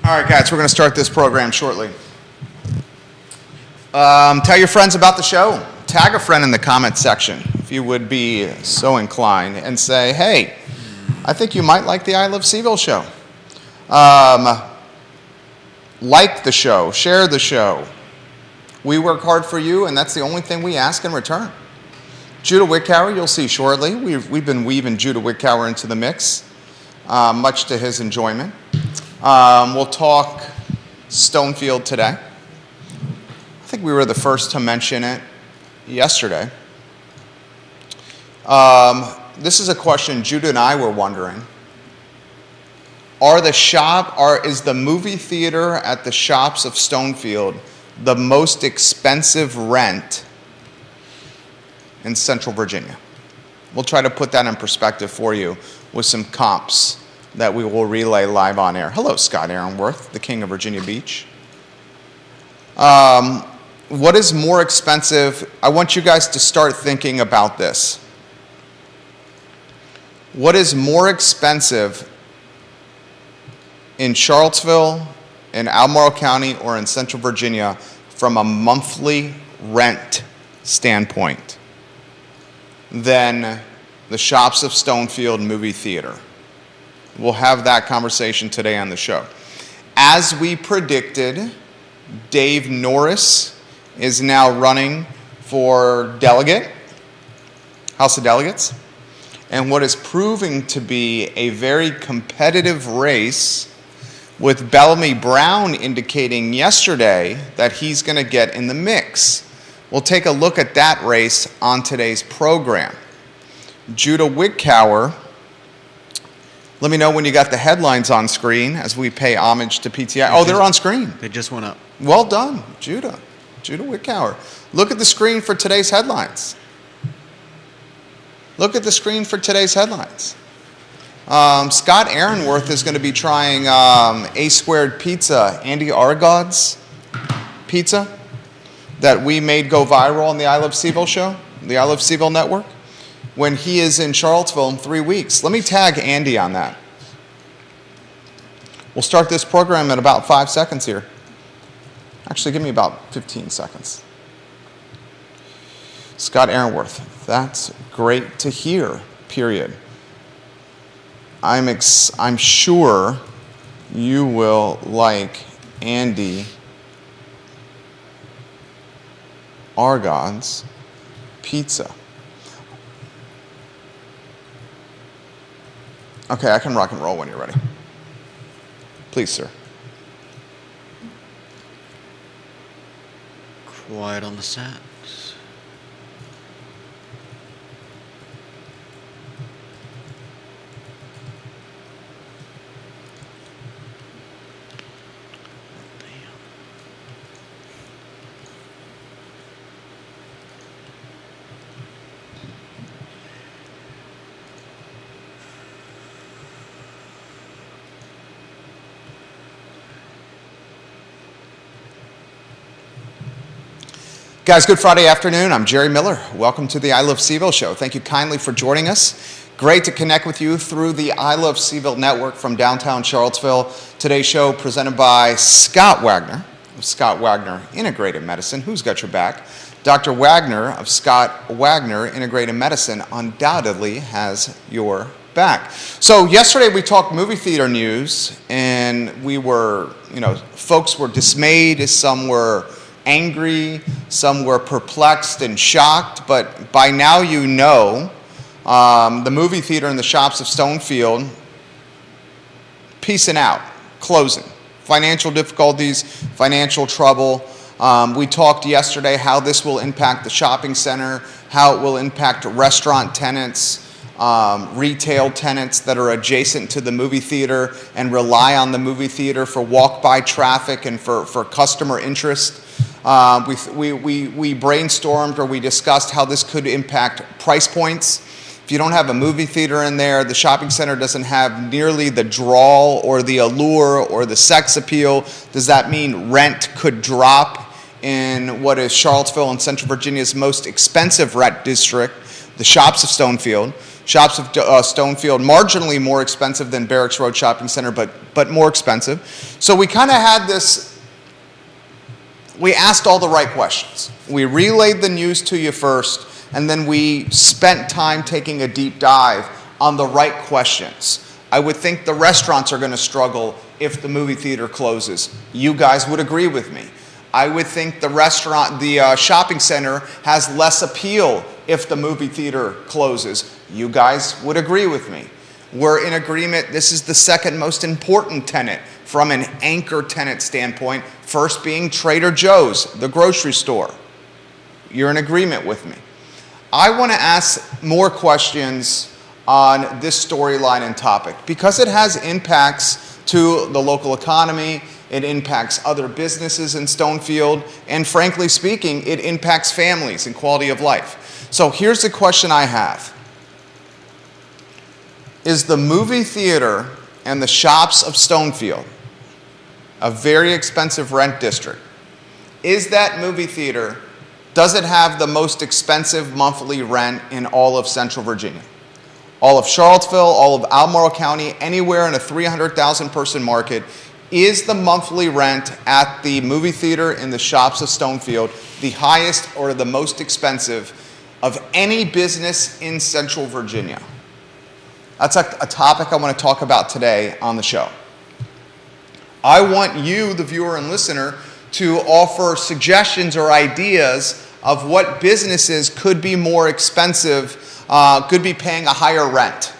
All right, guys, we're going to start this program shortly. Tell your friends about the show. Tag a friend in the comments section if you would be so inclined and say, hey, I think you might like the I Love CVille show. Like the show, share the show. We work hard for you, and that's the only thing we ask in return. Judah Wickower, you'll see shortly. We've been weaving Judah Wickower into the mix, much to his enjoyment. We'll talk Stonefield today. I think we were the first to mention it yesterday. This is a question Judah and I were wondering. Is the movie theater at the Shops of Stonefield the most expensive rent in Central Virginia? We'll try to put that in perspective for you with some comps that we will relay live on air. Hello, Scott Aaronworth, the king of Virginia Beach. What is more expensive? I want you guys to start thinking about this. What is more expensive in Charlottesville, in Albemarle County, or in Central Virginia from a monthly rent standpoint than the Shops of Stonefield movie theater? We'll have that conversation today on the show. As we predicted, Dave Norris is now running for delegate, House of Delegates, and what is proving to be a very competitive race, with Bellamy Brown indicating yesterday that he's going to get in the mix. We'll take a look at that race on today's program. Judah Wickower, let me know when you got the headlines on screen as we pay homage to PTI. Oh, they're on screen. They just went up. Well done, Judah. Judah Wickower. Look at the screen for today's headlines. Look at the screen for today's headlines. Scott Aaronworth is going to be trying A Squared Pizza, Andy Argod's pizza that we made go viral on the I Love CVille show, the I Love CVille network, when he is in Charlottesville in 3 weeks. Let me tag Andy on that. We'll start this program in about 5 seconds here. Actually, give me about 15 seconds. Scott Aaronworth, that's great to hear, period. I'm sure you will like Andy Argon's pizza. Okay, I can rock and roll when you're ready. Please, sir. Quiet on the sax. Guys, good Friday afternoon. I'm Jerry Miller. Welcome to the I Love CVille show. Thank you kindly for joining us. Great to connect with you through the I Love CVille network from downtown Charlottesville. Today's show presented by Scott Wagner of Scott Wagner Integrated Medicine. Who's got your back? Dr. Wagner of Scott Wagner Integrated Medicine undoubtedly has your back. So yesterday we talked movie theater news, and we were, folks were dismayed, some were angry, some were perplexed and shocked, but by now you know the movie theater in the Shops of Stonefield peacing out, closing. Financial difficulties, financial trouble. We talked yesterday how this will impact the shopping center, how it will impact restaurant tenants, retail tenants that are adjacent to the movie theater and rely on the movie theater for walk-by traffic and for customer interest. We brainstormed, or we discussed how this could impact price points. If you don't have a movie theater in there, the shopping center doesn't have nearly the draw or the allure or the sex appeal. Does that mean rent could drop in what is Charlottesville and Central Virginia's most expensive rent district, the Shops of Stonefield? Shops of Stonefield, marginally more expensive than Barracks Road Shopping Center, but more expensive. So we kind of had this, we asked all the right questions. We relayed the news to you first, and then we spent time taking a deep dive on the right questions. I would think the restaurants are going to struggle if the movie theater closes. You guys would agree with me. I would think the shopping center has less appeal if the movie theater closes. You guys would agree with me. We're in agreement. This is the second most important tenant from an anchor tenant standpoint, first being Trader Joe's, the grocery store. You're in agreement with me. I want to ask more questions on this storyline and topic because it has impacts to the local economy. It impacts other businesses in Stonefield, and frankly speaking, it impacts families and quality of life. So here's the question I have. Is the movie theater and the Shops of Stonefield, a very expensive rent district, is that movie theater, does it have the most expensive monthly rent in all of Central Virginia? All of Charlottesville, all of Albemarle County, anywhere in a 300,000 person market, is the monthly rent at the movie theater in the Shops of Stonefield the highest or the most expensive of any business in Central Virginia? That's a topic I want to talk about today on the show. I want you, the viewer and listener, to offer suggestions or ideas of what businesses could be more expensive, could be paying a higher rent.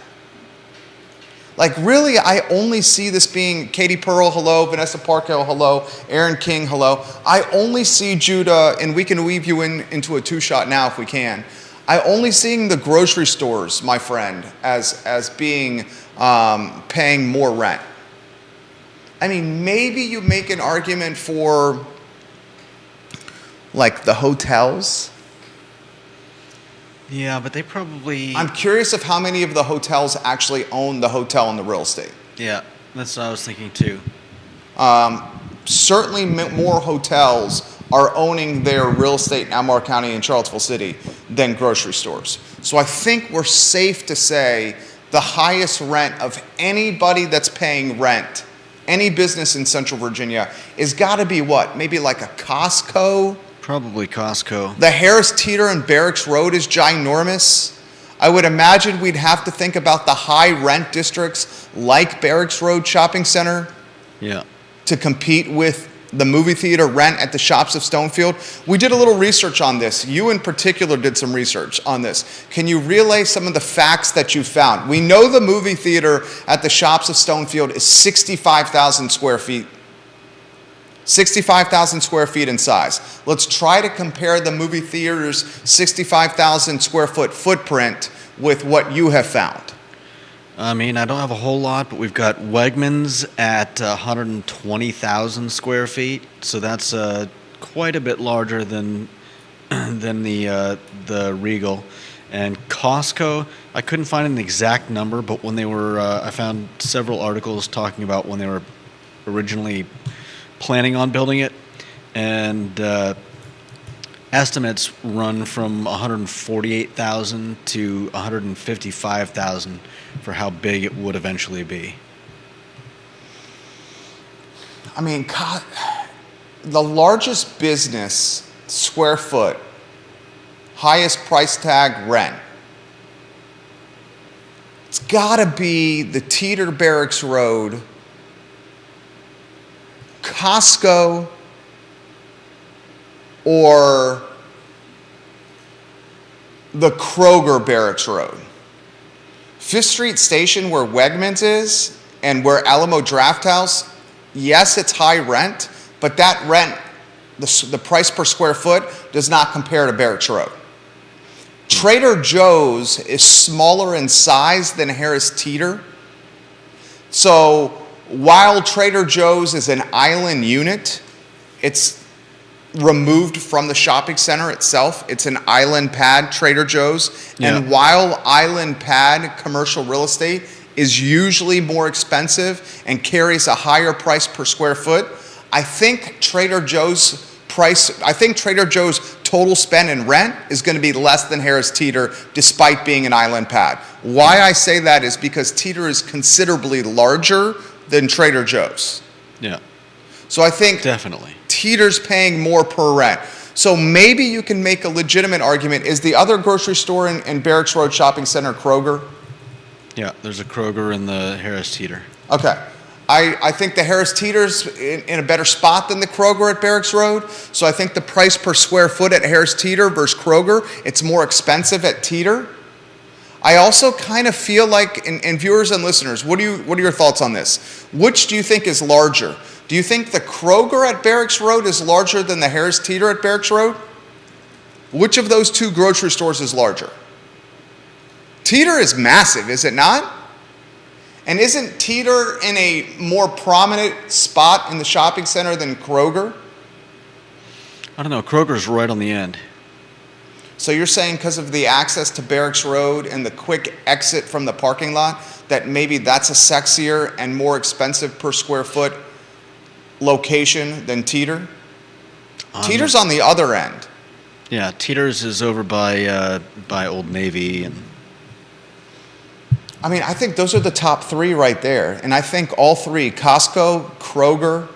Like really, I only see this being Katie Pearl, hello, Vanessa Parkhill, hello, Aaron King, hello. I only see Judah, and we can weave you into a two-shot now if we can. I only seeing the grocery stores, my friend, as being paying more rent. I mean, maybe you make an argument for like the hotels. Yeah, but they probably... I'm curious of how many of the hotels actually own the hotel and the real estate. Yeah, that's what I was thinking too. Certainly more hotels are owning their real estate in Albemarle County and Charlottesville City than grocery stores. So I think we're safe to say the highest rent of anybody that's paying rent, any business in Central Virginia, is got to be what? Maybe like a Costco? Probably Costco. The Harris Teeter and Barracks Road is ginormous. I would imagine we'd have to think about the high rent districts like Barracks Road Shopping Center to compete with the movie theater rent at the Shops of Stonefield. We did a little research on this. You in particular did some research on this. Can you relay some of the facts that you found? We know the movie theater at the Shops of Stonefield is 65,000 square feet. 65,000 square feet in size. Let's try to compare the movie theater's 65,000 square foot footprint with what you have found. I mean, I don't have a whole lot, but we've got Wegmans at 120,000 square feet, so that's quite a bit larger than the Regal. And Costco, I couldn't find an exact number, but when they were, I found several articles talking about when they were originally planning on building it, and estimates run from 148,000 to 155,000 for how big it would eventually be. I mean, God, the largest business, square foot, highest price tag rent, it's got to be the Teeter Barracks Road, Costco, or the Kroger Barracks Road. Fifth Street Station, where Wegmans is, and where Alamo Drafthouse, yes, it's high rent, but that rent, the price per square foot, does not compare to Barracks Road. Trader Joe's is smaller in size than Harris Teeter. So while Trader Joe's is an island unit, it's removed from the shopping center itself. It's an island pad, Trader Joe's. Yeah. And while island pad commercial real estate is usually more expensive and carries a higher price per square foot, I think Trader Joe's total spend in rent is going to be less than Harris Teeter despite being an island pad. Why I say that is because Teeter is considerably larger than Trader Joe's. Yeah, So I think definitely. Teeter's paying more per rent. So maybe you can make a legitimate argument. Is the other grocery store in Barracks Road Shopping Center Kroger? Yeah, there's a Kroger in the Harris Teeter. Okay. I think the Harris Teeter's in a better spot than the Kroger at Barracks Road. So I think the price per square foot at Harris Teeter versus Kroger, it's more expensive at Teeter. I also kind of feel like, and viewers and listeners, what are your thoughts on this? Which do you think is larger? Do you think the Kroger at Barracks Road is larger than the Harris Teeter at Barracks Road? Which of those two grocery stores is larger? Teeter is massive, is it not? And isn't Teeter in a more prominent spot in the shopping center than Kroger? I don't know. Kroger's right on the end. So you're saying because of the access to Barracks Road and the quick exit from the parking lot, that maybe that's a sexier and more expensive per square foot location than Teeter? Teeter's on the other end. Yeah, Teeter's is over by Old Navy, and I mean, I think those are the top three right there. And I think all three, Costco, Kroger,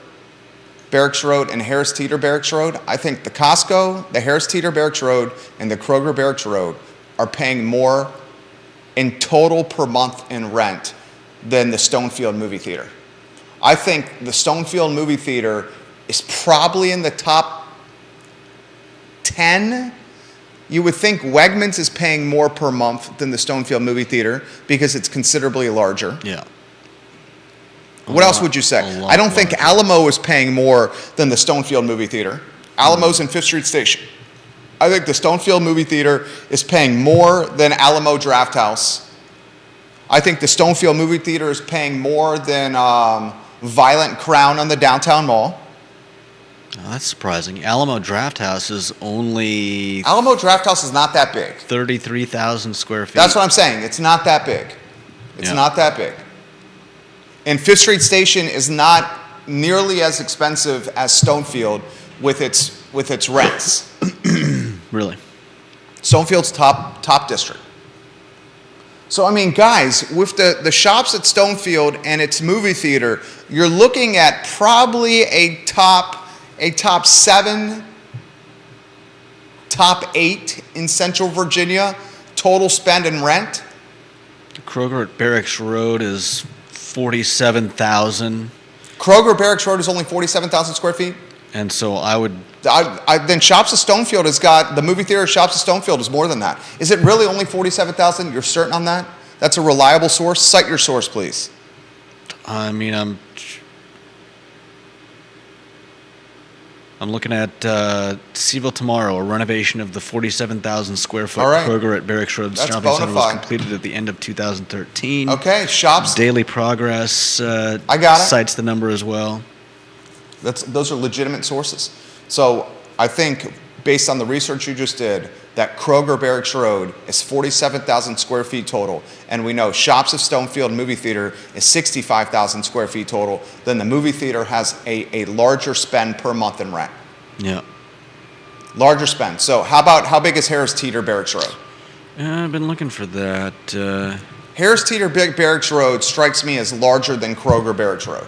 Barracks Road, and Harris Teeter Barracks Road, I think the Costco, the Harris Teeter Barracks Road, and the Kroger Barracks Road are paying more in total per month in rent than the Stonefield movie theater. I think the Stonefield movie theater is probably in the top 10. You would think Wegmans is paying more per month than the Stonefield movie theater because it's considerably larger. yeah. What else would you say? I don't think Alamo is paying more than the Stonefield movie theater. Alamo's in Fifth Street Station. I think the Stonefield movie theater is paying more than Alamo Draft House. I think the Stonefield movie theater is paying more than Violent Crown on the downtown mall. Oh, that's surprising. Alamo Draft House is only Alamo Draft House is not that big. 33,000 square feet. That's what I'm saying. It's not that big. It's Yeah. not that big. And Fifth Street Station is not nearly as expensive as Stonefield with its rents. Really? Stonefield's top district. So I mean, guys, with the shops at Stonefield and its movie theater, you're looking at probably a top 7, top 8 in Central Virginia total spend in rent. The Kroger at Barracks Road is 47,000, Kroger Barracks Road is only 47,000 square feet. and so I would. Then Shops at Stonefield has got, the movie theater Shops at Stonefield is more than that. Is it really only 47,000? You're certain on that? That's a reliable source? Cite your source, please. I mean, I'm looking at Seville Tomorrow, a renovation of the 47,000 square foot All right. Kroger at Barracks Road That's shopping bona center was fide. completed at the end of 2013. Okay, Shops, Daily Progress I got it. cites the number as well. those are legitimate sources. So I think, based on the research you just did, that Kroger Barracks Road is 47,000 square feet total. And we know Shops at Stonefield movie theater is 65,000 square feet total. Then the movie theater has a larger spend per month in rent. Yeah. Larger spend. So how big is Harris Teeter Barracks Road? I've been looking for that. Harris Teeter Barracks Road strikes me as larger than Kroger Barracks Road.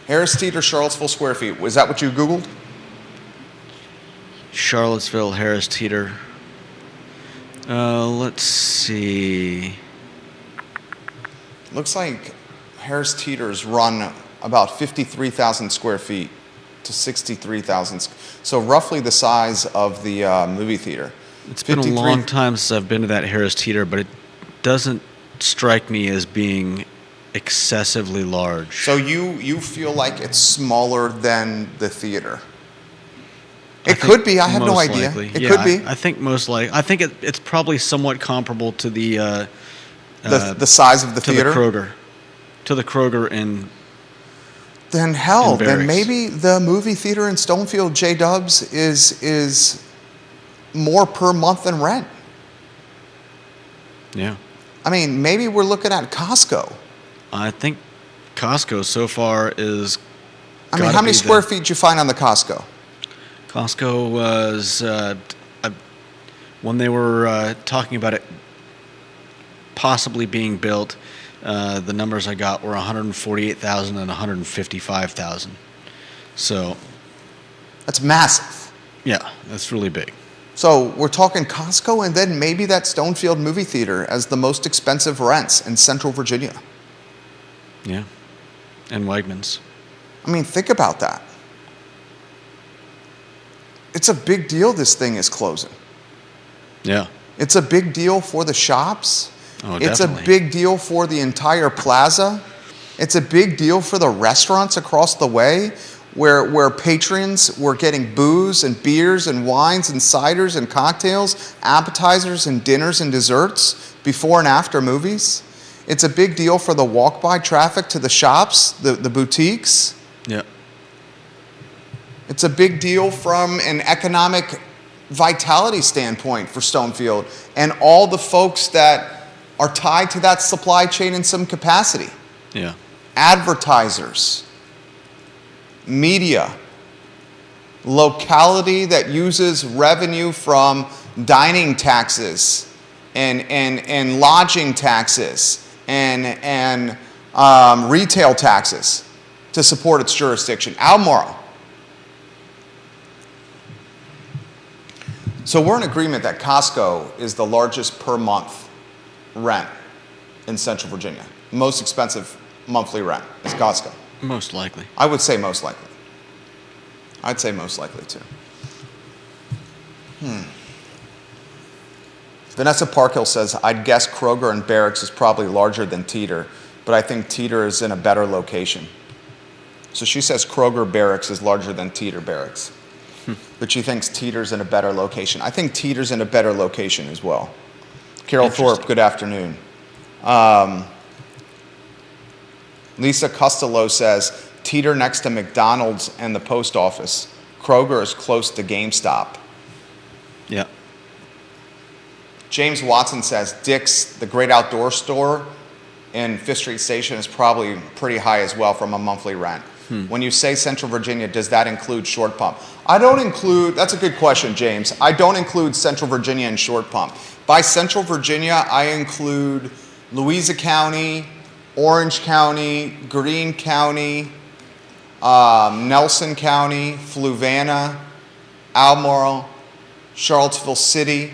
Harris Teeter Charlottesville square feet. Was that what you Googled? Charlottesville, Harris Teeter. Let's see. Looks like Harris Teeter's run about 53,000 square feet to 63,000. So roughly the size of the movie theater. It's been a 53 long time since I've been to that Harris Teeter, but it doesn't strike me as being excessively large. So you feel like it's smaller than the theater? I It could be. I think have no most idea. likely. It Yeah, could be. I think most likely. I think it's probably somewhat comparable to the The size of the to theater? the Kroger, to the Kroger in. Then hell, In then Barracks. maybe the movie theater in Stonefield, J Dubs, is more per month than rent. Yeah, I mean, maybe we're looking at Costco. I think Costco so far is. I mean, gotta how many be square the- feet did you find on the Costco? Costco was when they were talking about it possibly being built. The numbers I got were 148,000 and 155,000. So That's massive. yeah, that's really big. So we're talking Costco and then maybe that Stonefield movie theater as the most expensive rents in Central Virginia. Yeah, and Wegmans. I mean, think about that. It's a big deal this thing is closing. Yeah. It's a big deal for the shops. Oh, It's definitely. a big deal for the entire plaza. It's a big deal for the restaurants across the way where patrons were getting booze and beers and wines and ciders and cocktails, appetizers and dinners and desserts before and after movies. It's a big deal for the walk-by traffic to the shops, the boutiques. Yeah. It's a big deal from an economic vitality standpoint for Stonefield and all the folks that are tied to that supply chain in some capacity. Yeah. Advertisers, media, locality that uses revenue from dining taxes and lodging taxes and retail taxes to support its jurisdiction. Albemarle. So we're in agreement that Costco is the largest per month rent in Central Virginia. Most expensive monthly rent is Costco. Most likely. I would say most likely. I'd say most likely too. Vanessa Parkhill says, I'd guess Kroger and Barracks is probably larger than Teeter, but I think Teeter is in a better location. So she says Kroger Barracks is larger than Teeter Barracks. But she thinks Teeter's in a better location. I think Teeter's in a better location as well. Carol Thorpe, good afternoon. Lisa Costello says, Teeter next to McDonald's and the post office. Kroger is close to GameStop. Yeah. James Watson says, Dick's, the great outdoor store in Fifth Street Station, is probably pretty high as well from a monthly rent. When you say Central Virginia, does that include Short Pump? I don't include, that's a good question, James. I don't include Central Virginia and Short Pump. By Central Virginia, I include Louisa County, Orange County, Greene County, Nelson County, Fluvanna, Albemarle, Charlottesville City.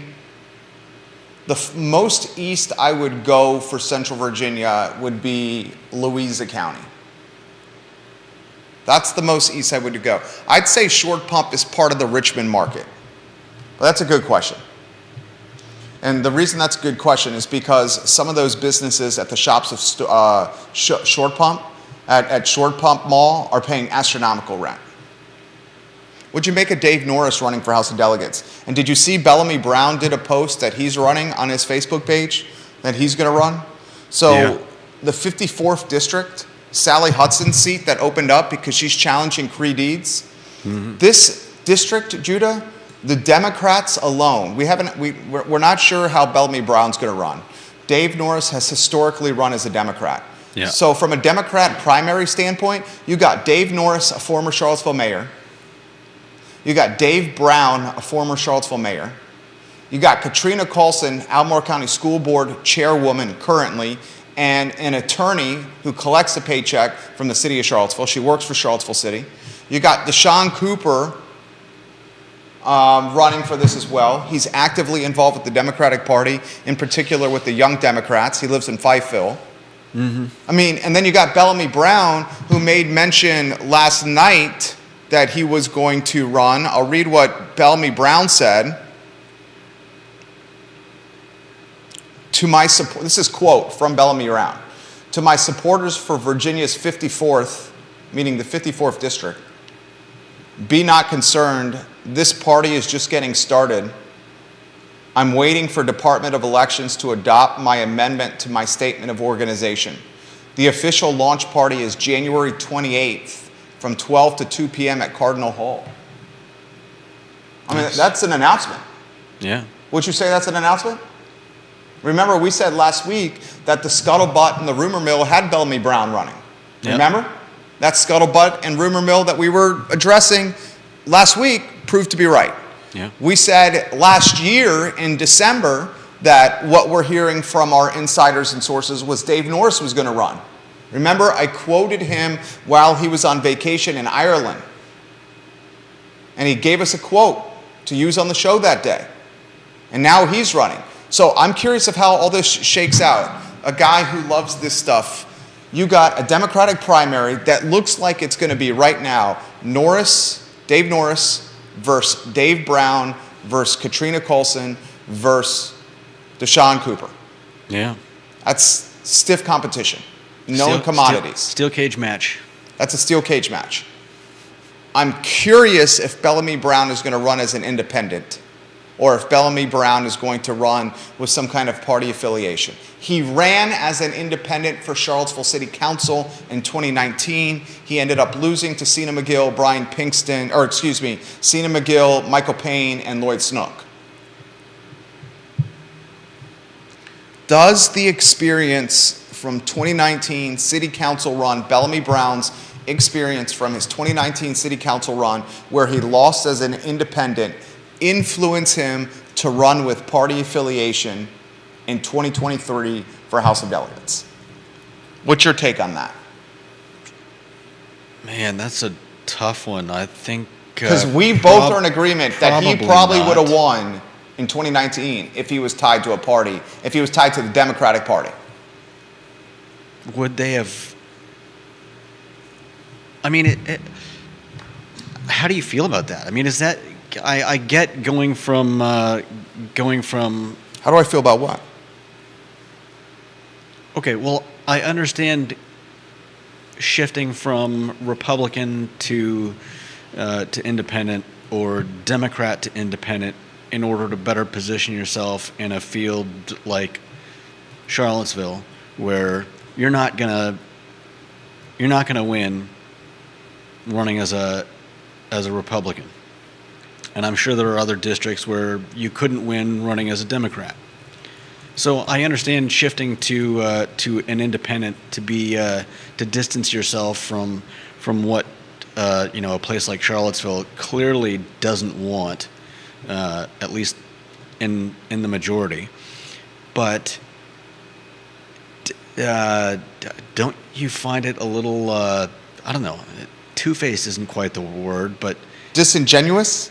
The most east I would go for Central Virginia would be Louisa County. That's the most east I would go. I'd say Short Pump is part of the Richmond market. But that's a good question. And the reason that's a good question is because some of those businesses at the shops of Short Pump, at Short Pump Mall, are paying astronomical rent. What'd you make of Dave Norris running for House of Delegates? And did you see Bellamy Brown did a post that he's running on his Facebook page that he's going to run? So Yeah. the 54th district, Sally Hudson's seat that opened up because she's challenging Cree Deeds. This district, Judah, the Democrats alone, we're not sure how Bellamy Brown's going to run. Dave Norris has historically run as a Democrat. Yeah. So from a Democrat primary standpoint, you got Dave Norris, a former Charlottesville mayor. You got Dave Brown, a former Charlottesville mayor. You got Katrina Colson, Albemarle County School Board chairwoman currently, and an attorney who collects a paycheck from the city of Charlottesville. She works for Charlottesville City. You got Deshaun Cooper running for this as well. He's actively involved with the Democratic Party, in particular with the Young Democrats. He lives in Fifeville. I mean, and then you got Bellamy Brown, who made mention last night that he was going to run. I'll read what Bellamy Brown said. To my support, this is quote from Bellamy Brown. To my supporters for Virginia's 54th, meaning the 54th district, be not concerned. This party is just getting started. I'm waiting for Department of Elections to adopt my amendment to my statement of organization. The official launch party is January 28th from 12 to 2 p.m. at Cardinal Hall. I mean, that's an announcement. Yeah. Would you say that's an announcement? Remember, we said last week that the scuttlebutt and the rumor mill had Bellamy Brown running. Yep. Remember? That scuttlebutt and rumor mill that we were addressing last week, proved to be right. Yeah. We said last year in December that what we're hearing from our insiders and sources was Dave Norris was going to run. Remember, I quoted him while he was on vacation in Ireland. And he gave us a quote to use on the show that day. And now he's running. So I'm curious of how all this shakes out. A guy who loves this stuff. You got a Democratic primary that looks like it's going to be right now Dave Norris versus Dave Brown versus Katrina Colson versus Deshaun Cooper. Yeah. That's stiff competition. Known commodities. Steel cage match. That's a steel cage match. I'm curious if Bellamy Brown is going to run as an independent or if Bellamy Brown is going to run with some kind of party affiliation. He ran as an independent for Charlottesville City Council in 2019. He ended up losing to Sina McGill, Sina McGill, Michael Payne, and Lloyd Snook. Does the experience from 2019 City Council run, Bellamy Brown's experience from his 2019 City Council run, where he lost as an independent, influence him to run with party affiliation in 2023 for House of Delegates? What's your take on that? Man, that's a tough one. I think because we both are in agreement that he probably would have won in 2019 if he was tied to a party, if he was tied to the Democratic Party. Would they have? I mean, how do you feel about that? I mean, is that? I get going from. How do I feel about what? Okay, well, I understand shifting from Republican to independent or Democrat to independent in order to better position yourself in a field like Charlottesville, where you're not gonna win running as a Republican. And I'm sure there are other districts where you couldn't win running as a Democrat. So I understand shifting to an independent to be to distance yourself from what a place like Charlottesville clearly doesn't want, at least in the majority. But don't you find it a little I don't know, two-faced isn't quite the word, but disingenuous?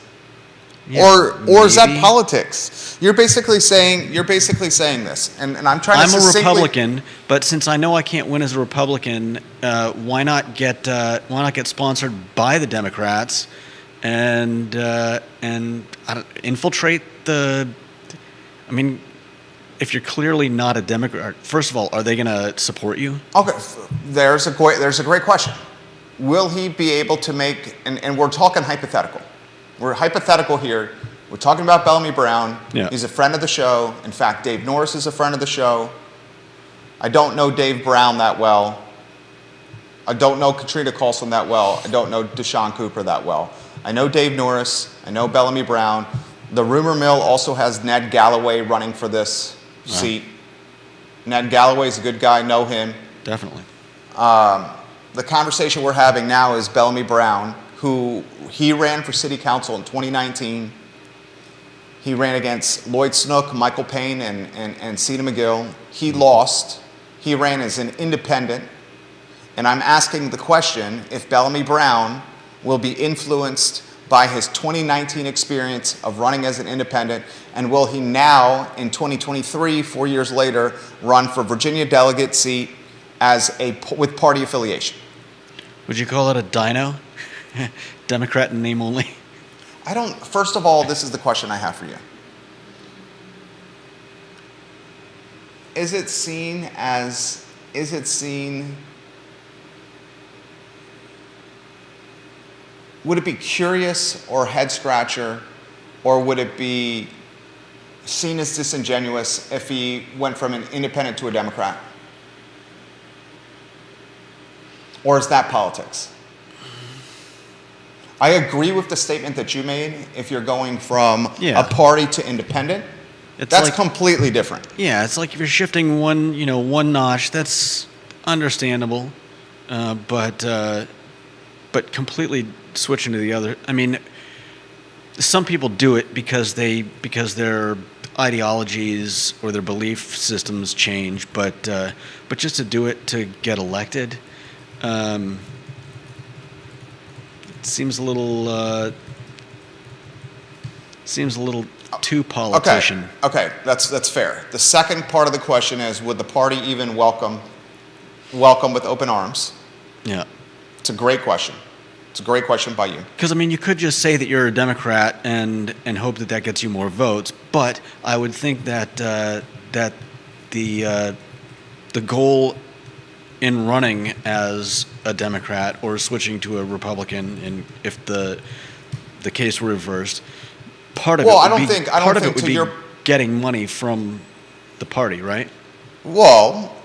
Yeah, or is that politics? You're basically saying this, and I'm trying to. I'm a Republican, but since I know I can't win as a Republican, why not get sponsored by the Democrats and infiltrate the? I mean, if you're clearly not a Democrat, first of all, are they going to support you? Okay, there's a great question. Will he be able to make? And we're talking hypothetical. We're hypothetical here. We're talking about Bellamy Brown. Yeah. He's a friend of the show. In fact, Dave Norris is a friend of the show. I don't know Dave Brown that well. I don't know Katrina Colson that well. I don't know Deshaun Cooper that well. I know Dave Norris. I know Bellamy Brown. The rumor mill also has Ned Galloway running for this seat. Ned Galloway's a good guy. Know him. Definitely. The conversation we're having now is Bellamy Brown, who he ran for city council in 2019. He ran against Lloyd Snook, Michael Payne, and Sina McGill. He lost. He ran as an independent. And I'm asking the question if Bellamy Brown will be influenced by his 2019 experience of running as an independent, and will he now, in 2023, 4 years later, run for Virginia delegate seat with party affiliation? Would you call it a dino? Democrat in name only? First of all, this is the question I have for you. Would it be curious or head scratcher, or would it be seen as disingenuous if he went from an independent to a Democrat? Or is that politics? I agree with the statement that you made. If you're going from a party to independent, that's completely different. Yeah, it's like if you're shifting one notch, that's understandable, but completely switching to the other. I mean, some people do it because their ideologies or their belief systems change, but just to do it to get elected, it seems a little too politician. Okay, that's fair. The second part of the question is, would the party even welcome with open arms? Yeah. It's a great question. It's a great question by you. Because, I mean, you could just say that you're a Democrat and hope that gets you more votes, but I would think that that the goal in running as a Democrat or switching to a Republican, and if the case were reversed, part of it would be getting money from the party, right? Well,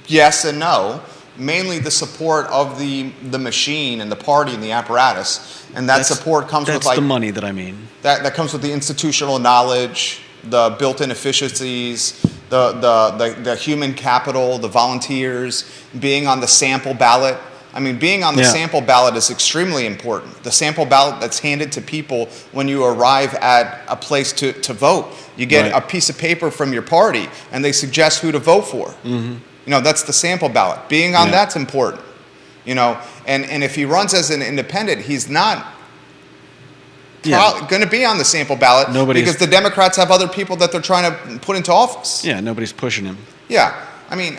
yes and no. Mainly the support of the machine and the party and the apparatus, and that support comes with the money that I mean. That comes with the institutional knowledge, the built-in efficiencies, the human capital, the volunteers, being on the sample ballot. I mean, being on the sample ballot is extremely important. The sample ballot that's handed to people when you arrive at a place to vote. You get a piece of paper from your party, and they suggest who to vote for. Mm-hmm. You know, that's the sample ballot. Being on that's important. You know, and if he runs as an independent, he's not going to be on the sample ballot because the Democrats have other people that they're trying to put into office. Yeah, nobody's pushing him. Yeah. I mean,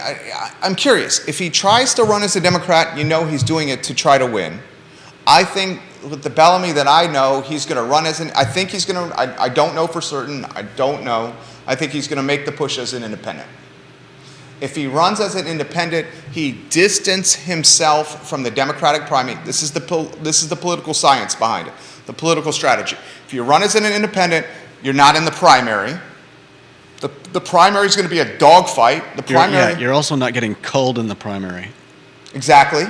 I'm curious. If he tries to run as a Democrat, you know he's doing it to try to win. I think with the Bellamy that I know, he's going to run as an... I think he's going to... I don't know for certain. I don't know. I think he's going to make the push as an independent. If he runs as an independent, he distances himself from the Democratic primary. This is the political science behind it, the political strategy. If you run as an independent, you're not in the primary. The primary is going to be a dogfight. You're also not getting culled in the primary. Exactly.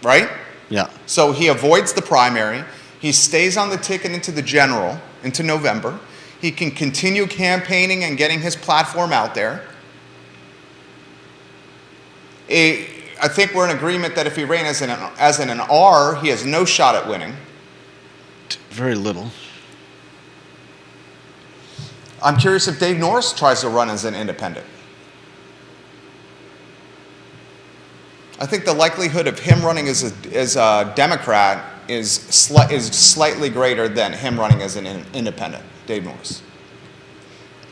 Right? Yeah. So he avoids the primary. He stays on the ticket into the general, into November. He can continue campaigning and getting his platform out there. I think we're in agreement that if he ran as an R, he has no shot at winning. Very little. I'm curious if Dave Norris tries to run as an independent. I think the likelihood of him running as a Democrat is slightly greater than him running as an independent, Dave Norris.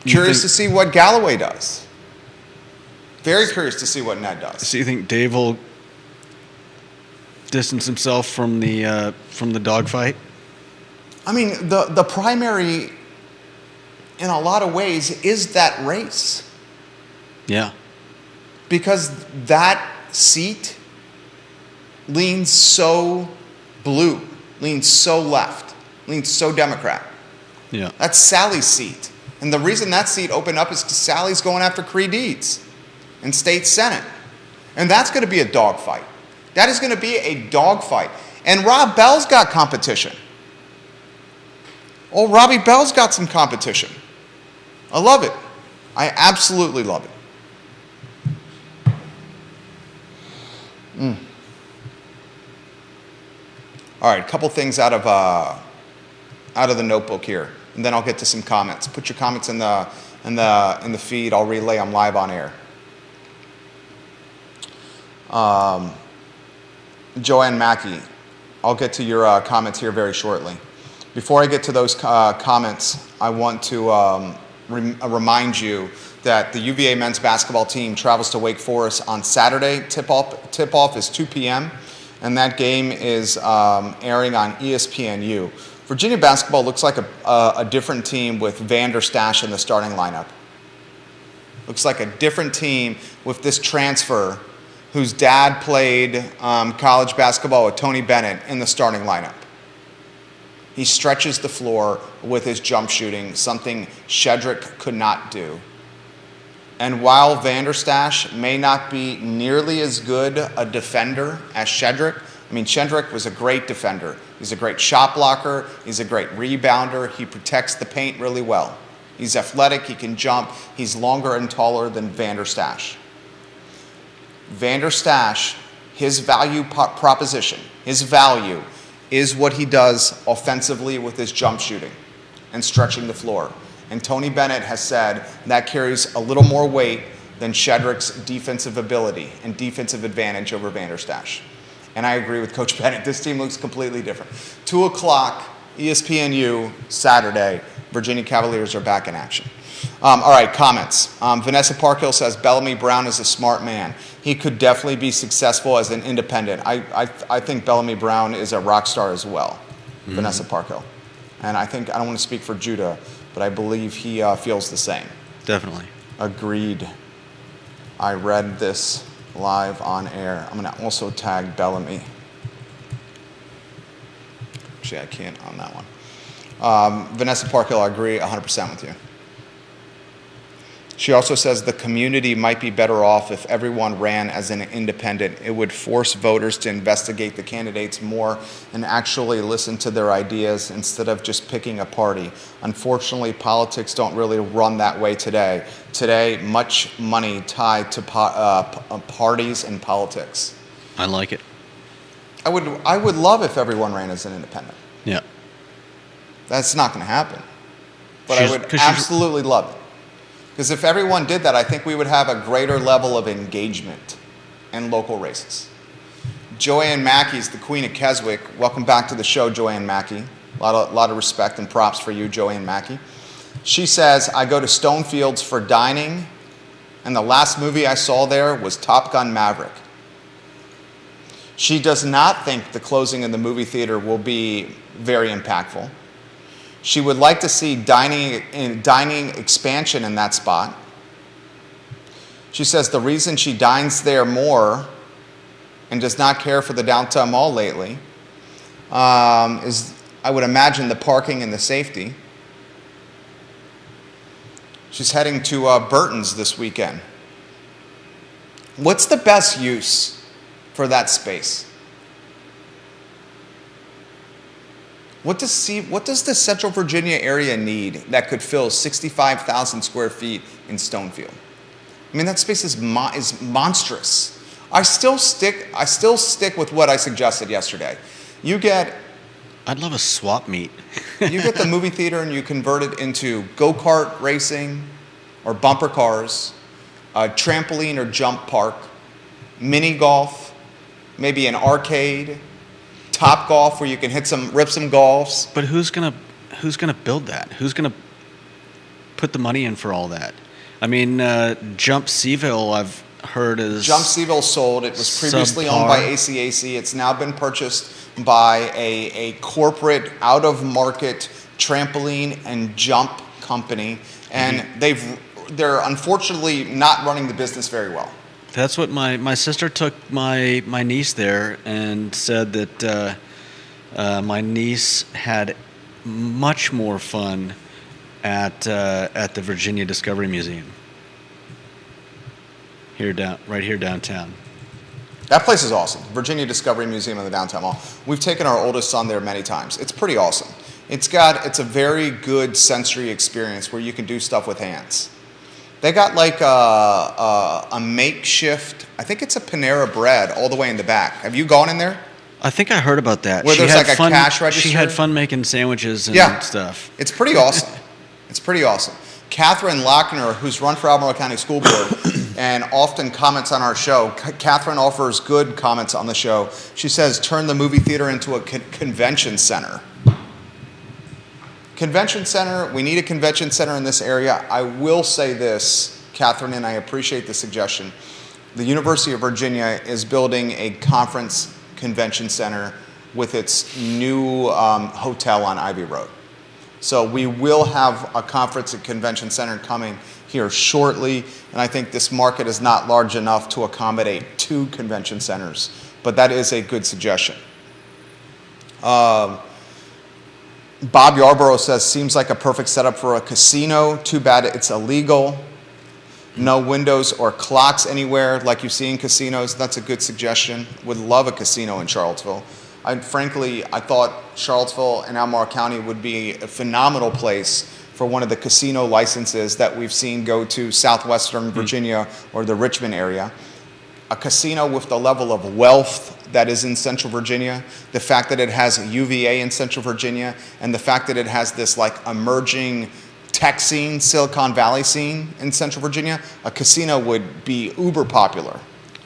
Curious to see what Galloway does. Very curious to see what Ned does. So you think Dave will distance himself from the dogfight? I mean, the primary, in a lot of ways, is that race. Yeah. Because that seat leans so blue, leans so left, leans so Democrat. Yeah. That's Sally's seat. And the reason that seat opened up is because Sally's going after Creed Deeds in state senate. And that's going to be a dogfight. That is going to be a dogfight. And Rob Bell's got competition. Oh, Robbie Bell's got some competition. I love it. I absolutely love it. All right, a couple things out of the notebook here, and then I'll get to some comments. Put your comments in the feed. I'll relay them live on air. Joanne Mackey, I'll get to your comments here very shortly. Before I get to those comments, I want to remind you that the UVA men's basketball team travels to Wake Forest on Saturday. Tip-off is 2 p.m., and that game is airing on ESPNU. Virginia basketball looks like a different team with Vander Stash in the starting lineup. Looks like a different team with this transfer whose dad played college basketball with Tony Bennett in the starting lineup. He stretches the floor with his jump shooting, something Shedrick could not do. And while Vander Stash may not be nearly as good a defender as Shedrick, I mean, Shedrick was a great defender. He's a great shot blocker. He's a great rebounder. He protects the paint really well. He's athletic. He can jump. He's longer and taller than Vander Stash. Vander Stash, his value proposition, his value is what he does offensively with his jump shooting and stretching the floor. And Tony Bennett has said that carries a little more weight than Shedrick's defensive ability and defensive advantage over Vanderstash. And I agree with Coach Bennett. This team looks completely different. 2 o'clock, ESPNU, Saturday, Virginia Cavaliers are back in action. All right, comments. Vanessa Parkhill says, Bellamy Brown is a smart man. He could definitely be successful as an independent. I think Bellamy Brown is a rock star as well, Vanessa Parkhill. And I don't want to speak for Judah, but I believe he feels the same. Definitely. Agreed. I read this live on air. I'm going to also tag Bellamy. Actually, I can't on that one. Vanessa Parkhill, I agree 100% with you. She also says the community might be better off if everyone ran as an independent. It would force voters to investigate the candidates more and actually listen to their ideas instead of just picking a party. Unfortunately, politics don't really run that way today. Today, much money tied to parties and politics. I like it. I would love if everyone ran as an independent. Yeah. That's not going to happen. But I would absolutely love it. Because if everyone did that, I think we would have a greater level of engagement in local races. Joanne Mackey's the queen of Keswick. Welcome back to the show, Joanne Mackey. A lot of respect and props for you, Joanne Mackey. She says, I go to Stonefields for dining, and the last movie I saw there was Top Gun Maverick. She does not think the closing of the movie theater will be very impactful. She would like to see dining expansion in that spot. She says the reason she dines there more and does not care for the downtown mall lately is, I would imagine, the parking and the safety. She's heading to Burton's this weekend. What's the best use for that space? What does the Central Virginia area need that could fill 65,000 square feet in Stonefield? I mean, that space is monstrous. I still stick with what I suggested yesterday. I'd love a swap meet. You get the movie theater and you convert it into go-kart racing or bumper cars, a trampoline or jump park, mini golf, maybe an arcade, Top Golf where you can rip some golfs. But who's gonna build that? Who's gonna put the money in for all that? I mean, Jump Seaville, I've heard is Jump Seaville sold. It was previously owned by ACAC. It's now been purchased by a corporate out-of-market trampoline and jump company, and they're unfortunately not running the business very well. That's what my sister took my niece there and said that my niece had much more fun at the Virginia Discovery Museum right here downtown. That place is awesome. Virginia Discovery Museum in the downtown mall. We've taken our oldest son there many times. It's pretty awesome. It's a very good sensory experience where you can do stuff with hands. They got like a makeshift, I think it's a Panera Bread all the way in the back. Have you gone in there? I think I heard about that. Where there's like a cash register? She had fun making sandwiches and stuff. It's pretty awesome. It's pretty awesome. Catherine Lochner, who's run for Albemarle County School Board and often comments on our show. Catherine offers good comments on the show. She says, turn the movie theater into a convention center. Convention center, we need a convention center in this area. I will say this, Catherine, and I appreciate the suggestion. The University of Virginia is building a conference convention center with its new hotel on Ivy Road. So we will have a conference and convention center coming here shortly, and I think this market is not large enough to accommodate 2 convention centers, but that is a good suggestion. Bob Yarborough says, seems like a perfect setup for a casino. Too bad it's illegal. No windows or clocks anywhere like you see in casinos. That's a good suggestion. Would love a casino in Charlottesville. Frankly, I thought Charlottesville and Albemarle County would be a phenomenal place for one of the casino licenses that we've seen go to southwestern Virginia or the Richmond area. a casino with the level of wealth that is in Central Virginia, the fact that it has a UVA in Central Virginia, and the fact that it has this like emerging tech scene, Silicon Valley scene in Central Virginia, a casino would be uber popular.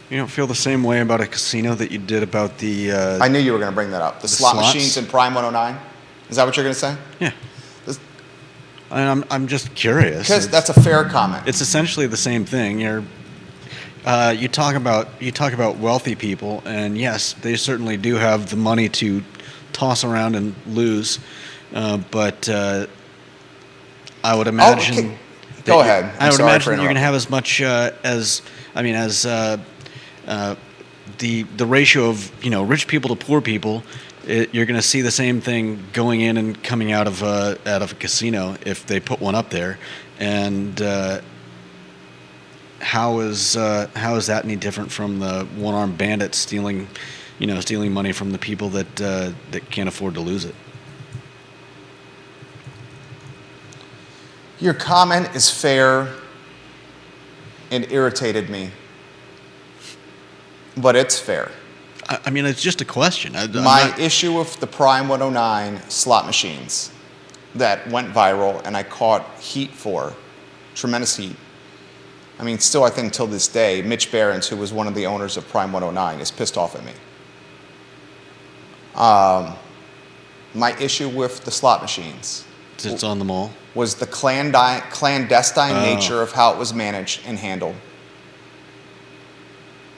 You don't feel the same way about a casino that you did about the... I knew you were going to bring that up. The slot slots? machines in Prime 109? Is that what you're going to say? Yeah. This- I'm just curious. Because that's a fair comment. It's essentially the same thing. You talk about wealthy people, and yes, they certainly do have the money to toss around and lose. But I would imagine. okay. Go ahead. I would sorry imagine for that you're going to interrupting. have as much the ratio of rich people to poor people. You're going to see the same thing going in and coming out of a casino if they put one up there, and how is that any different from the one-armed bandit stealing money from the people that can't afford to lose it? Your comment is fair and irritated me, but it's fair. I mean, it's just a question. My issue with the Prime 109 slot machines that went viral and I caught heat for, tremendous heat. I mean, still I think till this day, Mitch Behrens, who was one of the owners of Prime 109, is pissed off at me. My issue with the slot machines It's on the mall. was the clandestine nature of how it was managed and handled.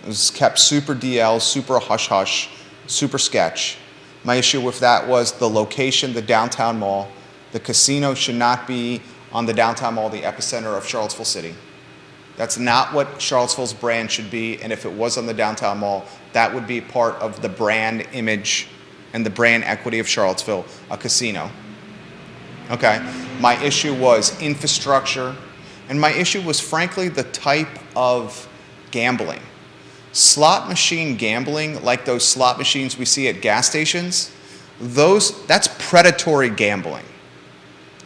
It was kept super DL, super hush-hush, super sketch. My issue with that was the location, the downtown mall. The casino should not be on the downtown mall, the epicenter of Charlottesville City. That's not what Charlottesville's brand should be, and if it was on the downtown mall, that would be part of the brand image and the brand equity of Charlottesville, a casino. Okay, my issue was infrastructure, and my issue was frankly the type of gambling. Slot machine gambling, like those slot machines we see at gas stations, that's predatory gambling.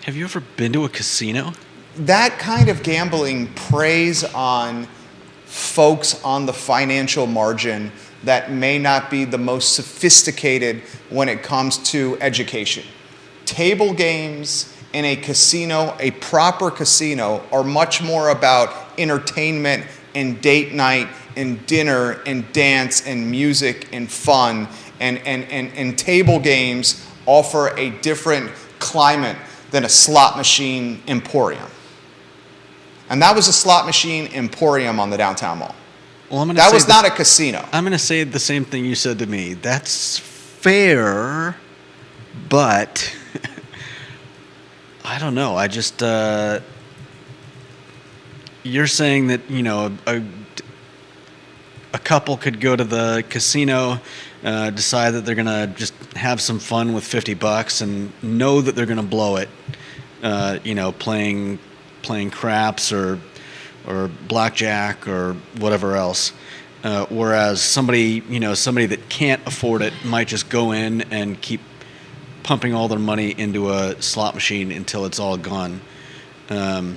Have you ever been to a casino? That kind of gambling preys on folks on the financial margin that may not be the most sophisticated when it comes to education. Table games in a casino, a proper casino, are much more about entertainment and date night and dinner and dance and music and fun, and table games offer a different climate than a slot machine emporium. And that was a slot machine emporium on the downtown mall. Well, That was not a casino. I'm going to say the same thing you said to me. That's fair, but I don't know. I just you're saying that a couple could go to the casino, decide that they're going to just have some fun with $50 and know that they're going to blow it, playing craps or blackjack or whatever else. Whereas somebody that can't afford it might just go in and keep pumping all their money into a slot machine until it's all gone. The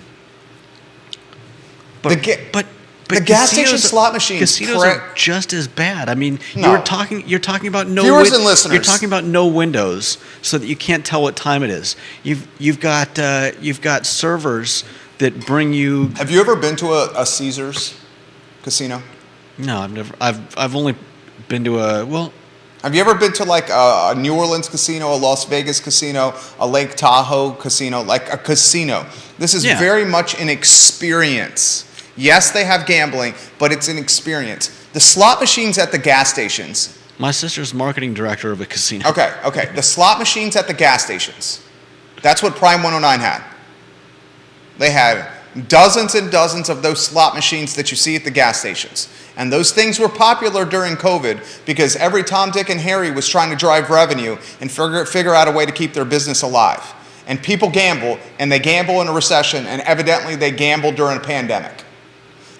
gas station slot machines. Casinos are just as bad. I mean, No. you're talking about no Viewers and listeners. You're talking about no windows, so that you can't tell what time it is. You've got servers that bring you. Have you ever been to a Caesars casino? No, I've never. I've only been to a. Have you ever been to like a New Orleans casino, a Las Vegas casino, a Lake Tahoe casino, like a casino? This is Yeah. very much an experience. Yes, they have gambling, but it's an experience. The slot machines at the gas stations. My sister's marketing director of a casino. Okay. The slot machines at the gas stations. That's what Prime 109 had. They had dozens and dozens of those slot machines that you see at the gas stations. And those things were popular during COVID because every Tom, Dick, and Harry was trying to drive revenue and figure out a way to keep their business alive. And people gamble, and they gamble in a recession, and evidently they gambled during a pandemic.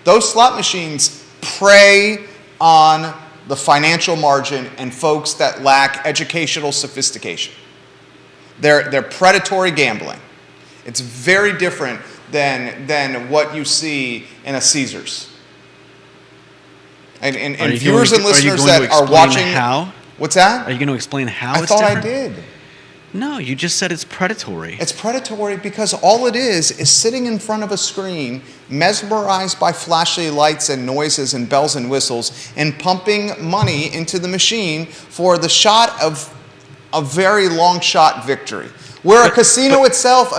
Those slot machines prey on the financial margin and folks that lack educational sophistication. They're predatory gambling. It's very different than what you see in a Caesars. And viewers and listeners that are watching. How? What's that? Are you going to explain how I it's thought different? I did. No, you just said it's predatory. It's predatory because all it is sitting in front of a screen, mesmerized by flashy lights and noises and bells and whistles, and pumping money into the machine for the shot of a very long shot victory. Where a casino itself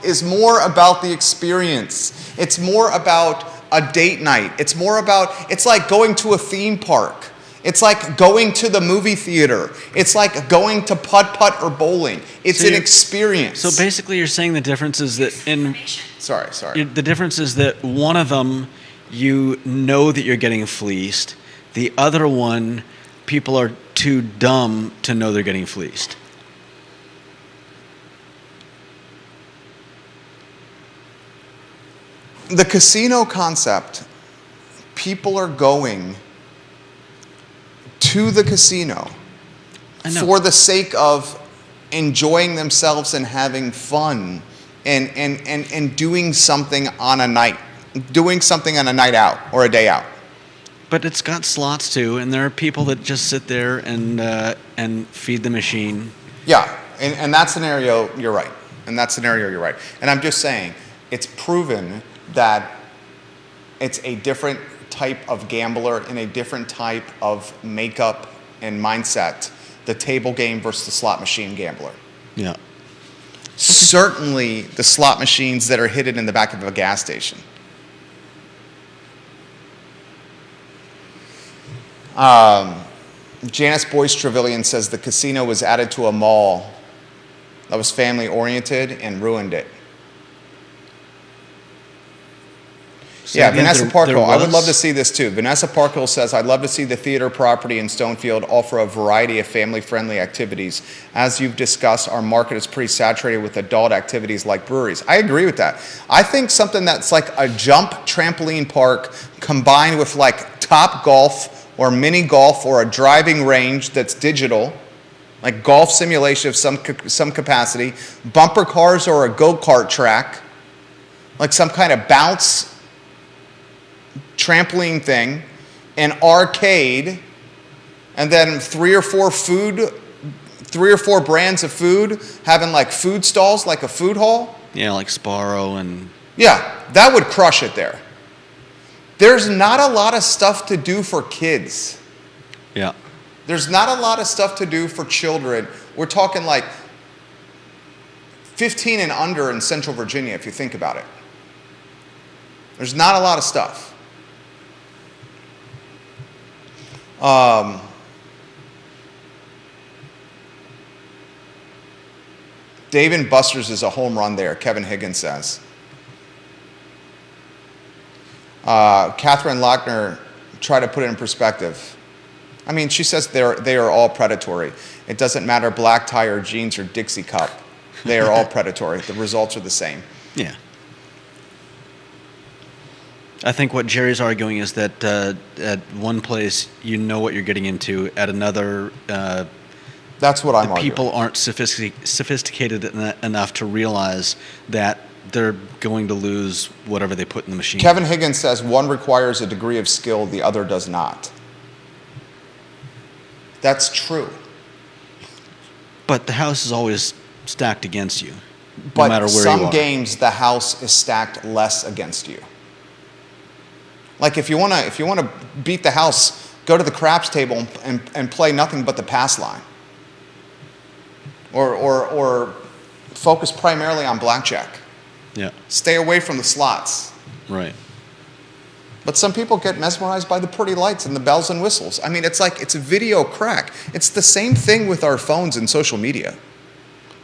is more about the experience. It's more about a date night. It's like going to a theme park. It's like going to the movie theater. It's like going to putt-putt or bowling. It's an experience. So basically you're saying the difference is that Sorry. the difference is that one of them, you know that you're getting fleeced. The other one, people are too dumb to know they're getting fleeced. The casino concept, people are going to the casino for the sake of enjoying themselves and having fun and doing something on a night out or a day out. But it's got slots too, and there are people that just sit there and feed the machine. Yeah, and that scenario, you're right. And I'm just saying, it's proven that it's a different type of gambler and a different type of makeup and mindset, the table game versus the slot machine gambler. Yeah. Certainly the slot machines that are hidden in the back of a gas station. Janice Boyce Trevelyan says the casino was added to a mall that was family oriented and ruined it. So yeah, again, Vanessa there Parkhill. I would was- love to see this too. Vanessa Parkhill says, I'd love to see the theater property in Stonefield offer a variety of family-friendly activities. As you've discussed, our market is pretty saturated with adult activities like breweries. I agree with that. I think something that's like a jump trampoline park combined with like Top Golf or mini golf or a driving range that's digital, like golf simulation of some capacity, bumper cars or a go-kart track, like some kind of bounce trampoline thing, an arcade, and then three or four brands of food, having like food stalls, like a food hall. Yeah, like Sparrow and... Yeah, that would crush it there. There's not a lot of stuff to do for kids. Yeah. There's not a lot of stuff to do for children. We're talking like 15 and under in Central Virginia, if you think about it. There's not a lot of stuff. Dave and Buster's is a home run there, Kevin Higgins says. Catherine Lochner tried to put it in perspective. I mean, she says they are all predatory. It doesn't matter black tie or jeans or Dixie cup. They are all predatory. The results are the same. Yeah. I think what Jerry's arguing is that at one place you know what you're getting into. At another, that's what I'm arguing. People aren't sophisticated enough to realize that they're going to lose whatever they put in the machine. Kevin Higgins says one requires a degree of skill, the other does not. That's true. But the house is always stacked against you, But no matter where you are. some games, the house is stacked less against you. Like if you wanna beat the house, go to the craps table and play nothing but the pass line. Or focus primarily on blackjack. Yeah. Stay away from the slots. Right. But some people get mesmerized by the pretty lights and the bells and whistles. I mean, it's a video crack. It's the same thing with our phones and social media.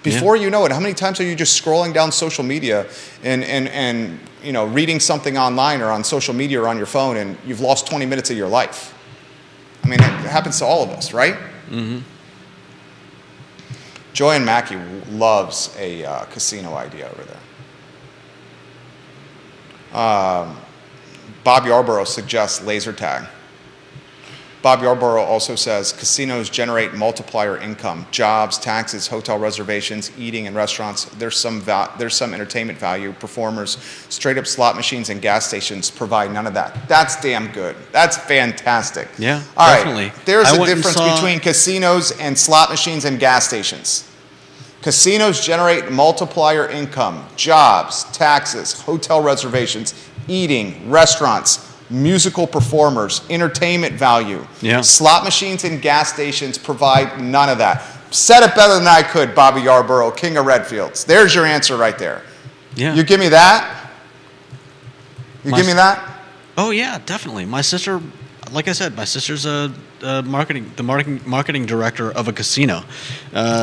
Before you know it, how many times are you just scrolling down social media and you know, reading something online or on social media or on your phone, and you've lost 20 minutes of your life? I mean, it happens to all of us, right? Mm-hmm. Joanne Mackey loves a casino idea over there. Bob Yarborough suggests laser tag. Bob Yarborough also says casinos generate multiplier income, jobs, taxes, hotel reservations, eating in restaurants. There's some entertainment value. Performers, straight up slot machines and gas stations provide none of that. That's damn good. That's fantastic. Yeah, All definitely. right. There's I a went and difference saw- between casinos and slot machines and gas stations. Casinos generate multiplier income, jobs, taxes, hotel reservations, eating, restaurants, musical performers, entertainment value. Yeah. Slot machines and gas stations provide none of that. Said it better than I could, Bobby Yarborough, King of Redfields. There's your answer right there. Yeah. You give me that? You My give me s- that? Oh yeah, definitely. My sister, like I said, my sister's the marketing director of a casino.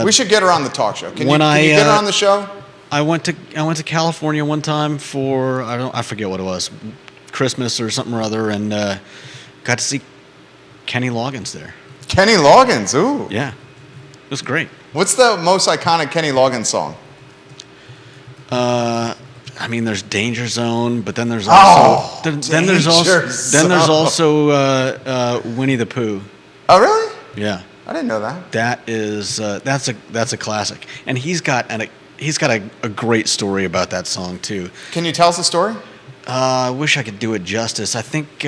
We should get her on the talk show. Can when you I, get her on the show? I went to California one time for I forget what it was, Christmas or something or other, and got to see Kenny Loggins there. Kenny Loggins, ooh. Yeah, it was great. What's the most iconic Kenny Loggins song? I mean, there's Danger Zone, but then there's also then there's also Winnie the Pooh. Oh, really? Yeah, I didn't know that. that is that's a classic, and he's got a great story about that song too. Can you tell us the story? I wish I could do it justice. I think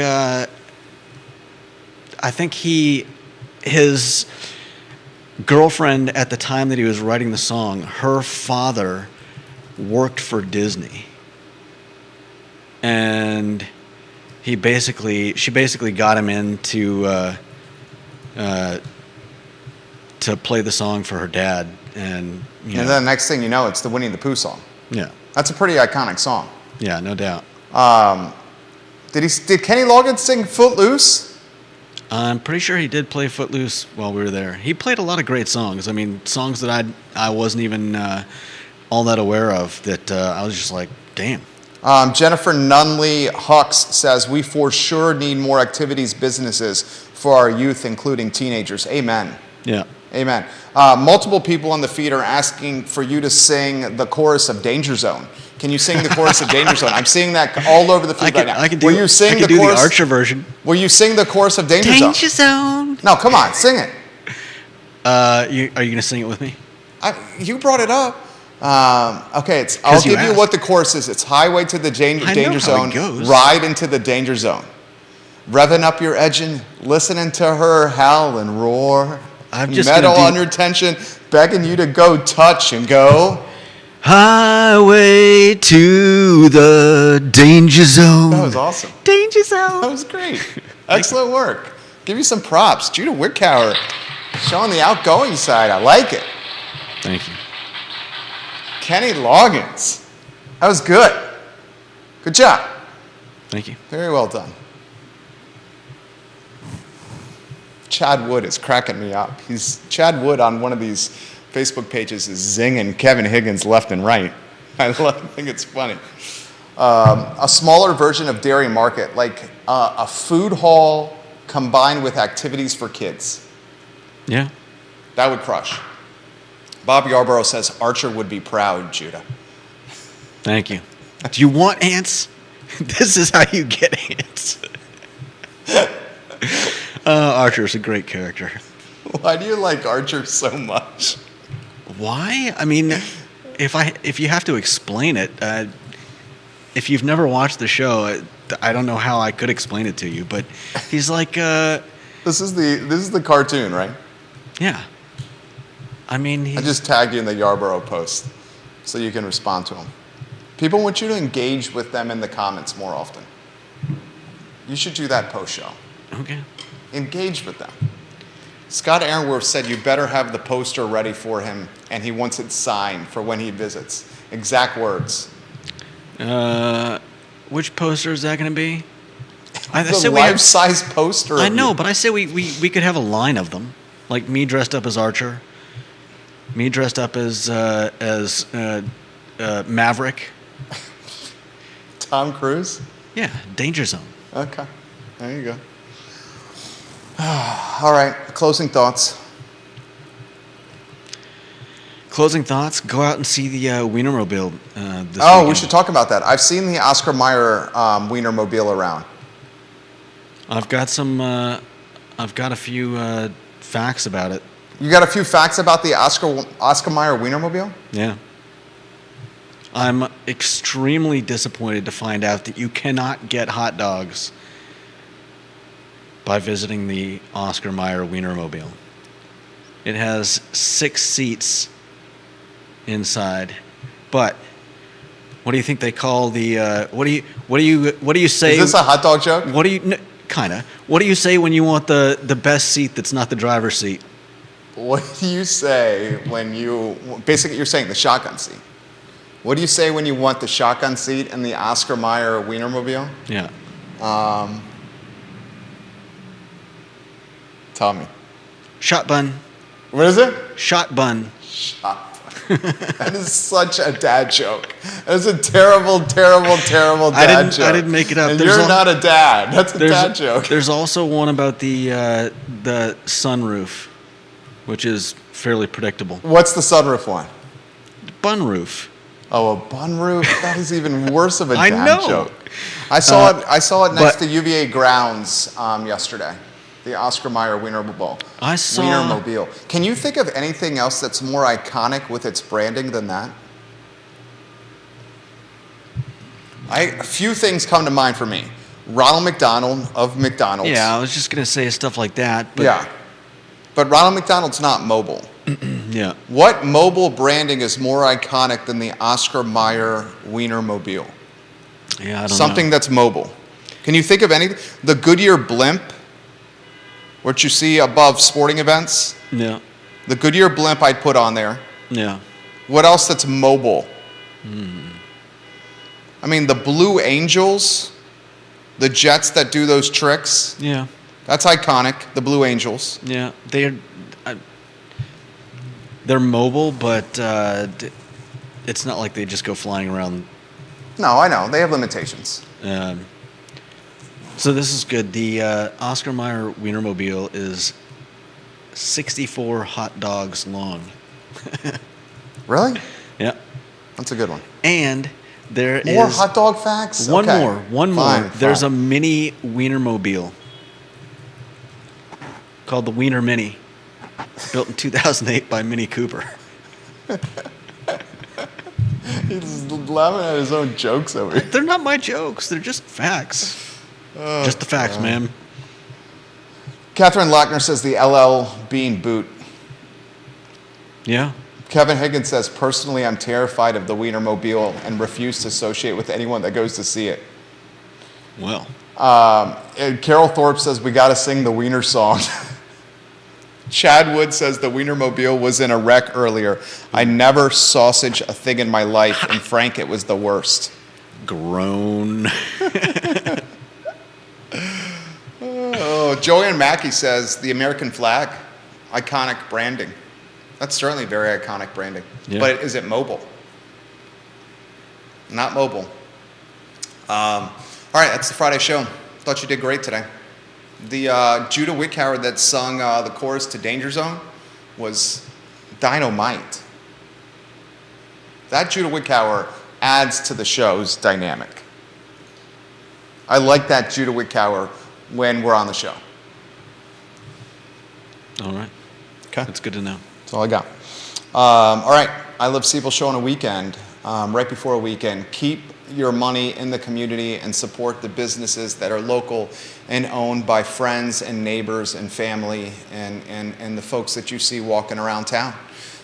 his girlfriend at the time that he was writing the song, her father worked for Disney, and she basically got him in to play the song for her dad, and you know, And then the next thing you know, it's the Winnie the Pooh song. yeah, That's a pretty iconic song. yeah, no doubt. Did Kenny Loggins sing Footloose? I'm pretty sure he did play Footloose while we were there. He played a lot of great songs. I mean, songs that I wasn't even all that aware of, that I was just like, damn. Jennifer Nunley Hux says, we for sure need more activities businesses for our youth, including teenagers. Amen. Yeah. Amen. Multiple people on the feed are asking for you to sing the chorus of Danger Zone. Can you sing the chorus of Danger Zone? I'm seeing that all over the feed right now. I can do, Will you sing I can the do chorus? the Archer version. Will you sing the chorus of Danger Zone? Danger Zone. No, come on, sing it. Are you going to sing it with me? You brought it up. Okay, I'll you give you asked. what the chorus is. It's highway to the danger I know how zone, it goes. ride into the danger zone. Revving up your engine, listening to her howl and roar. I'm just Metal gonna do- under tension, begging you to go touch and go. Highway to the Danger Zone. That was awesome. Danger Zone. That was great. Excellent work. Give you some props. Judah Wickhauer showing the outgoing side. I like it. Thank you. Kenny Loggins. That was good. Good job. Thank you. Very well done. Chad Wood is cracking me up. Chad Wood on one of these Facebook pages is zinging Kevin Higgins left and right. I think it's funny. A smaller version of Dairy Market, like a food hall combined with activities for kids. Yeah. That would crush. Bob Yarborough says Archer would be proud, Judah. Thank you. Do you want ants? This is how you get ants. Archer's a great character. Why do you like Archer so much? Why? I mean, if you have to explain it, if you've never watched the show, I don't know how I could explain it to you. But he's like, This is the cartoon, right? yeah. I mean, I just tagged you in the Yarborough post so you can respond to them. People want you to engage with them in the comments more often. You should do that post-show. okay. Engage with them. Scott Aaronworth said you better have the poster ready for him, and he wants it signed for when he visits. Exact words. Which poster is that going to be? The life-size poster. I of know, you. but I say we could have a line of them, like me dressed up as Archer, me dressed up as Maverick. Tom Cruise? Yeah, Danger Zone. Okay. There you go. All right. Closing thoughts. Closing thoughts: go out and see the Wienermobile this Oh, weekend. we should talk about that. I've seen the Oscar Mayer Wienermobile around. I've got some I've got a few facts about it. You got a few facts about the Oscar Mayer Wienermobile? Yeah. I'm extremely disappointed to find out that you cannot get hot dogs by visiting the Oscar Mayer Wienermobile. It has 6 seats inside, but what do you think they call the? What do you say? Is this a hot dog joke? What do you kinda? What do you say when you want the best seat that's not the driver's seat? What do you say when basically you're saying the shotgun seat? What do you say when you want the shotgun seat in the Oscar Mayer Wienermobile? Yeah. Tell me. Shot bun. What is it? Shot bun. Shot. That is such a dad joke. That is a terrible, terrible, terrible dad joke. I didn't make it up. And you're not a dad. That's a dad joke. There's also one about the sunroof, which is fairly predictable. What's the sunroof one? Bun roof. Oh, a bun roof? That is even worse of a I dad know. joke. I saw it next to UVA grounds yesterday. The Oscar Mayer Wienermobile. Wienermobile. Can you think of anything else that's more iconic with its branding than that? A few things come to mind for me. Ronald McDonald of McDonald's. Yeah, I was just gonna say stuff like that. But Yeah. But Ronald McDonald's not mobile. Yeah. What mobile branding is more iconic than the Oscar Mayer Wienermobile? Yeah, I don't Something know. that's mobile. Can you think of anything? The Goodyear blimp, what you see above sporting events. Yeah. The Goodyear blimp I'd put on there. Yeah. What else that's mobile? I mean, the Blue Angels, the jets that do those tricks, Yeah. that's iconic, the Blue Angels. Yeah. They're mobile, but it's not like they just go flying around. No, I know. They have limitations. So this is good. The Oscar Mayer Wienermobile is 64 hot dogs long. Really? Yeah. That's a good one. And there More is hot dog facts? one Okay. more. Fine, There's a fine. mini Wienermobile called the Wiener Mini, built in 2008 by Mini Cooper. He's laughing at his own jokes over here. They're not my jokes. They're just facts. Just the facts, man. Catherine Lochner says the LL Bean boot. Yeah. Kevin Higgins says, personally, I'm terrified of the Wienermobile and refuse to associate with anyone that goes to see it. Well. And Carol Thorpe says, we got to sing the Wiener song. Chad Wood says the Wienermobile was in a wreck earlier. I never sausage a thing in my life, and Frank, it was the worst. Grown. Oh, Joanne Mackey says the American flag, iconic branding. That's certainly very iconic branding. Yeah. But is it mobile? Not mobile. All right, that's the Friday show. Thought you did great today. The Judah Wickhauer that sung the chorus to Danger Zone was dynamite. That Judah Wickhauer adds to the show's dynamic. I like that Judah Wickhauer when we're on the show. All right. Okay. That's good to know. That's all I got. All right, I Love Siebel show on a weekend, right before a weekend. Keep your money in the community and support the businesses that are local and owned by friends and neighbors and family and the folks that you see walking around town.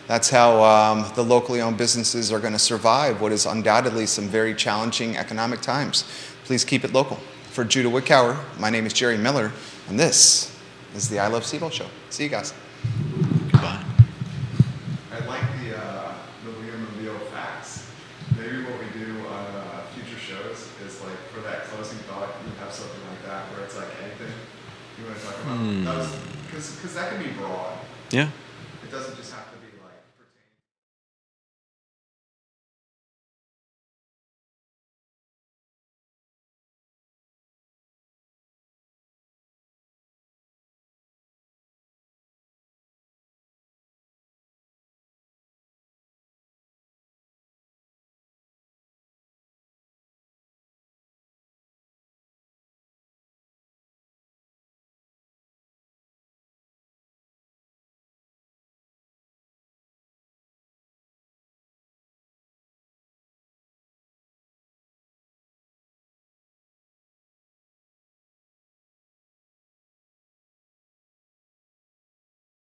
That's how the locally owned businesses are going to survive what is undoubtedly some very challenging economic times. Please keep it local. For Judah Wickhauer, my name is Jerry Miller, and this is the I Love Siebel show. See you guys. Goodbye. I like the Wienermobile facts. Maybe what we do on future shows is like for that closing thought, you have something like that where it's like anything you want to talk about. Because that can be broad. Yeah.